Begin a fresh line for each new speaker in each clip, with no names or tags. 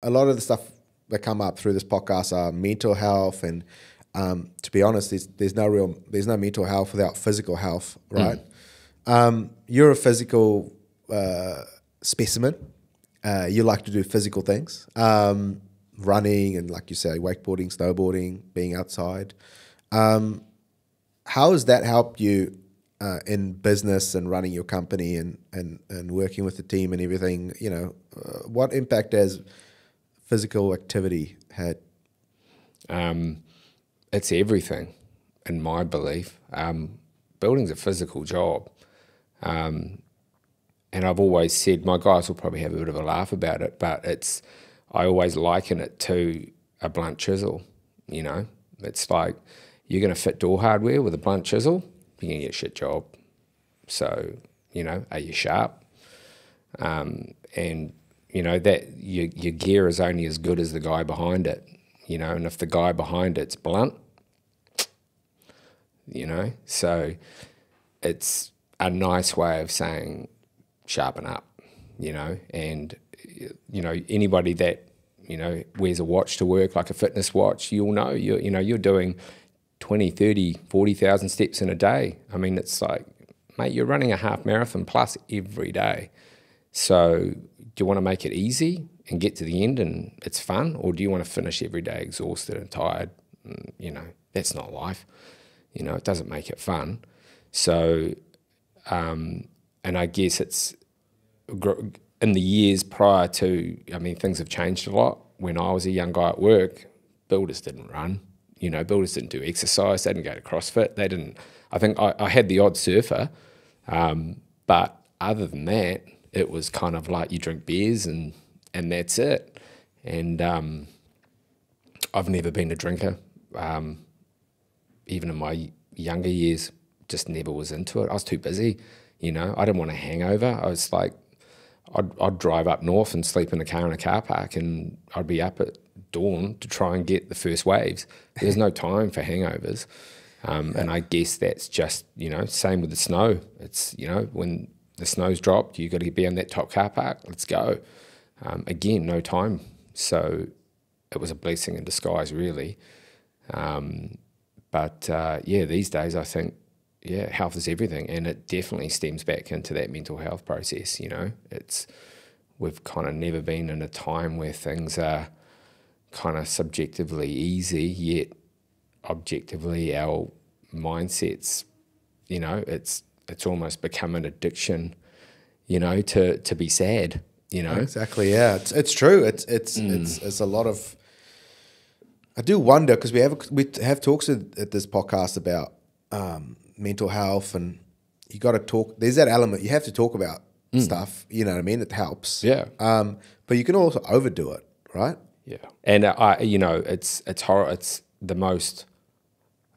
a lot of the stuff that come up through this podcast are mental health, and to be honest, there's no mental health without physical health, right? You're a physical specimen. You like to do physical things, running and, like you say, wakeboarding, snowboarding, being outside. How has that helped you in business and running your company and working with the team and everything? You know, what impact has physical activity had?
It's everything, in my belief. Building's a physical job. And I've always said, my guys will probably have a bit of a laugh about it, but I always liken it to a blunt chisel, you know. It's like, you're going to fit door hardware with a blunt chisel, you're going to get a shit job. So, you know, are you sharp? And, you know, that your gear is only as good as the guy behind it, you know, and if the guy behind it's blunt, you know, so it's a nice way of saying sharpen up, you know. And, you know, anybody that, you know, wears a watch to work, like a fitness watch, you'll know, you're doing 20, 30, 40,000 steps in a day. I mean, it's like, mate, you're running a half marathon plus every day. So do you want to make it easy and get to the end and it's fun? Or do you want to finish every day exhausted and tired? You know, that's not life. You know, it doesn't make it fun. So, and I guess it's in the years prior to, I mean, things have changed a lot. When I was a young guy at work, builders didn't run. You know, builders didn't do exercise. They didn't go to CrossFit. They didn't. I think I had the odd surfer, but other than that, it was kind of like you drink beers and that's it. And I've never been a drinker. Even in my younger years, just never was into it. I was too busy. You know, I didn't want a hangover. I was like, I'd drive up north and sleep in the car in a car park, and I'd be up at dawn to try and get the first waves. There's no time for hangovers. And I guess that's just, you know, same with the snow. It's, you know, when the snow's dropped, you got to be in that top car park. Let's go. Again, no time. So it was a blessing in disguise, really. But yeah, these days I think, yeah, health is everything, and it definitely stems back into that mental health process. You know, we've kind of never been in a time where things are kind of subjectively easy, yet objectively our mindsets, you know, it's almost become an addiction, you know, to be sad, you know.
Exactly, yeah, it's true. It's a lot of. I do wonder, because we have talks at this podcast about mental health, and you got to talk. There's that element you have to talk about stuff. You know what I mean? It helps.
Yeah.
But you can also overdo it, right?
Yeah. And you know, it's horror. It's the most.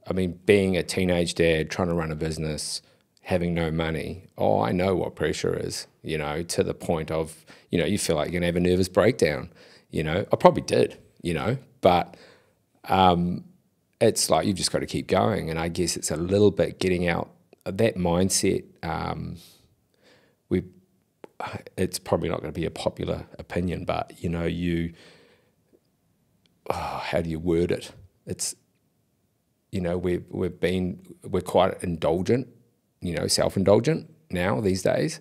I mean, being a teenage dad trying to run a business, having no money. Oh, I know what pressure is. You know, to the point of, you know, you feel like you're gonna have a nervous breakdown. You know, I probably did. You know, but. It's like you've just got to keep going, and I guess it's a little bit getting out that mindset. It's probably not going to be a popular opinion, but you know, how do you word it? It's, you know, we're quite indulgent, you know, self-indulgent now these days,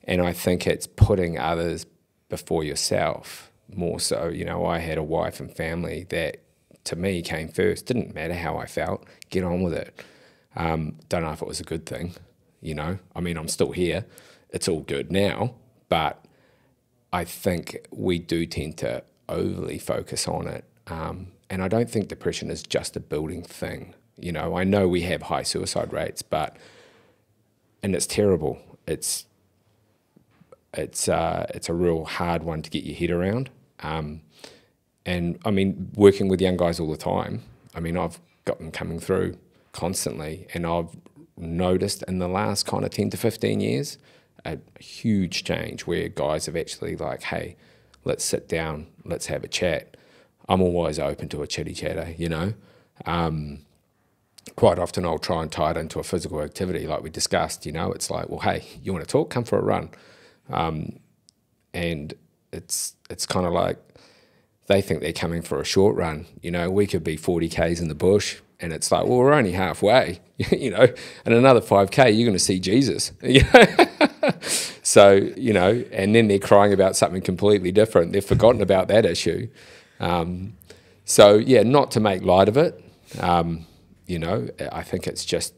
and I think it's putting others before yourself more so. You know, I had a wife and family that, to me, came first. Didn't matter how I felt. Get on with it. Don't know if it was a good thing, you know. I mean, I'm still here. It's all good now. But I think we do tend to overly focus on it. And I don't think depression is just a building thing. You know, I know we have high suicide rates, and it's terrible. It's a real hard one to get your head around. And I mean, working with young guys all the time, I mean, I've got them coming through constantly, and I've noticed in the last kind of 10 to 15 years, a huge change where guys have actually like, hey, let's sit down, let's have a chat. I'm always open to a chitty chatter, you know. Quite often I'll try and tie it into a physical activity like we discussed, you know. It's like, well, hey, you want to talk? Come for a run. And it's kind of like, they think they're coming for a short run. You know, we could be 40 Ks in the bush, and it's like, well, we're only halfway, you know, and another 5K, you're going to see Jesus. So, you know, and then they're crying about something completely different. They've forgotten about that issue. So, yeah, not to make light of it. You know, I think it's just,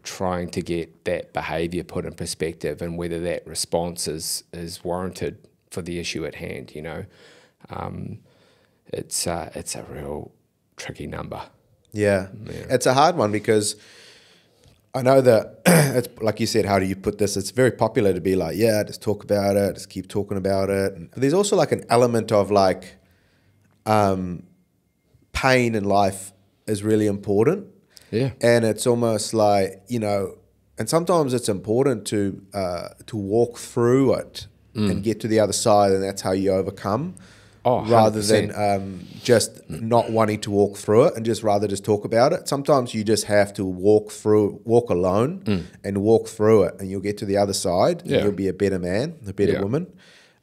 trying to get that behaviour put in perspective and whether that response is warranted for the issue at hand, you know. It's a real tricky number.
Yeah. It's a hard one because I know that it's like you said, how do you put this? It's very popular to be like, just talk about it, just keep talking about it. And there's also like an element of like pain in life is really important.
Yeah.
And it's almost like, you know, and sometimes it's important to walk through it and get to the other side, and that's how you overcome. Rather
100%.
than just not wanting to walk through it and just talk about it. Sometimes you just have to walk alone and walk through it, and you'll get to the other side and you'll be a better man, a better woman.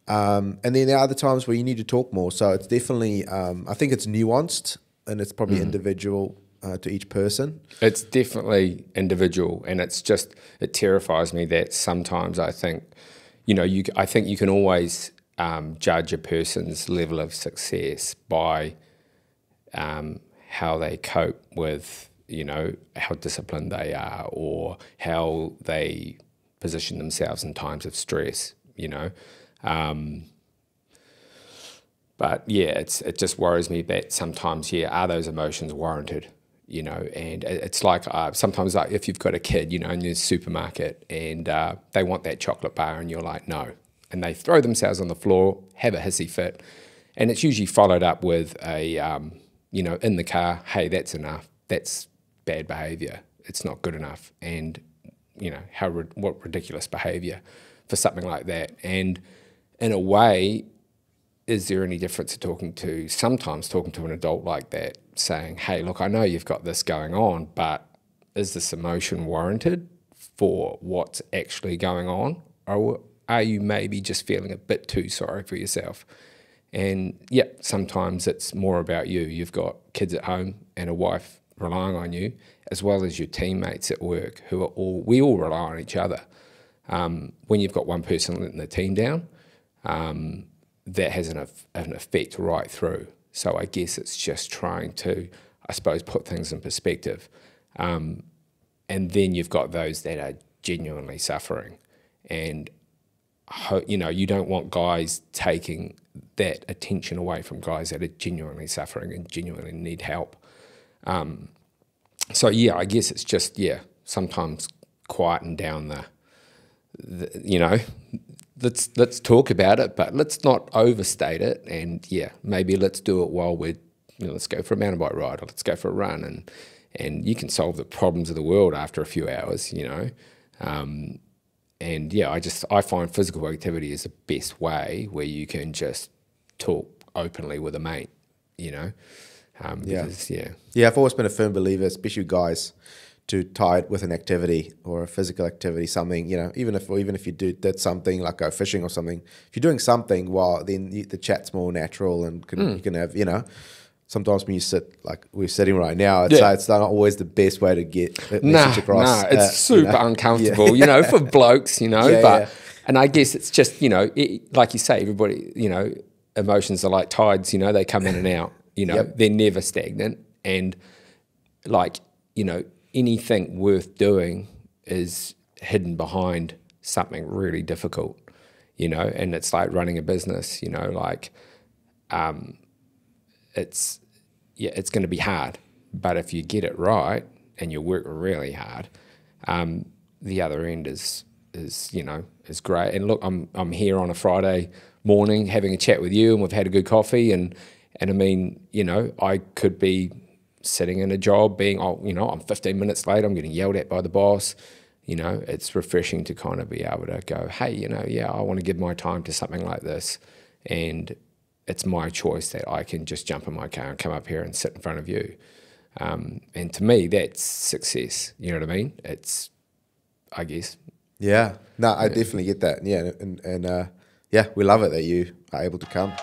And then there are other times where you need to talk more. So it's definitely, I think it's nuanced, and it's probably individual to each person.
It's definitely individual, and it's just, it terrifies me that sometimes I think, you know, I think you can always judge a person's level of success by how they cope with, you know, how disciplined they are or how they position themselves in times of stress, you know. But yeah, it just worries me that sometimes, are those emotions warranted? You know, and it's like sometimes, like if you've got a kid, you know, in your supermarket and they want that chocolate bar and you're like, no. And they throw themselves on the floor, have a hissy fit. And it's usually followed up with a, you know, in the car, hey, that's enough. That's bad behaviour. It's not good enough. And, you know, what ridiculous behaviour for something like that. And in a way, is there any difference to sometimes talking to an adult like that, saying, hey, look, I know you've got this going on, but is this emotion warranted for what's actually going on? Or are you maybe just feeling a bit too sorry for yourself? And sometimes it's more about you. You've got kids at home and a wife relying on you, as well as your teammates at work we all rely on each other. When you've got one person letting the team down, that has an effect right through. So I guess it's just trying to, I suppose, put things in perspective. And then you've got those that are genuinely suffering. And, you know, you don't want guys taking that attention away from guys that are genuinely suffering and genuinely need help. So, I guess it's just, sometimes quieten down the you know, let's talk about it, but let's not overstate it. And maybe let's do it while we're, you know, let's go for a mountain bike ride or let's go for a run, and you can solve the problems of the world after a few hours, you know. I find physical activity is the best way where you can just talk openly with a mate, you know.
I've always been a firm believer, especially guys, to tie it with an activity or a physical activity, something, you know, even if you did something like go fishing or something, if you're doing something, then the chat's more natural and you can have, you know, sometimes when you sit like we're sitting right now, it's not always the best way to get a message across.
It's super uncomfortable, you know, for blokes, you know, and I guess it's just, you know, like you say, everybody, you know, emotions are like tides, you know, they come in and out, you know, they're never stagnant. And like, you know, anything worth doing is hidden behind something really difficult, you know, and it's like running a business, you know, like it's going to be hard, but if you get it right and you work really hard, the other end is you know, is great. And look, I'm here on a Friday morning having a chat with you, and we've had a good coffee, and I mean, you know, I could be sitting in a job being, you know, I'm 15 minutes late, I'm getting yelled at by the boss. You know, it's refreshing to kind of be able to go, hey, you know, I want to give my time to something like this, and it's my choice that I can just jump in my car and come up here and sit in front of you. And to me, that's success. You know what I mean? It's, I guess.
Yeah. No, I definitely get that. Yeah. And we love it that you are able to come.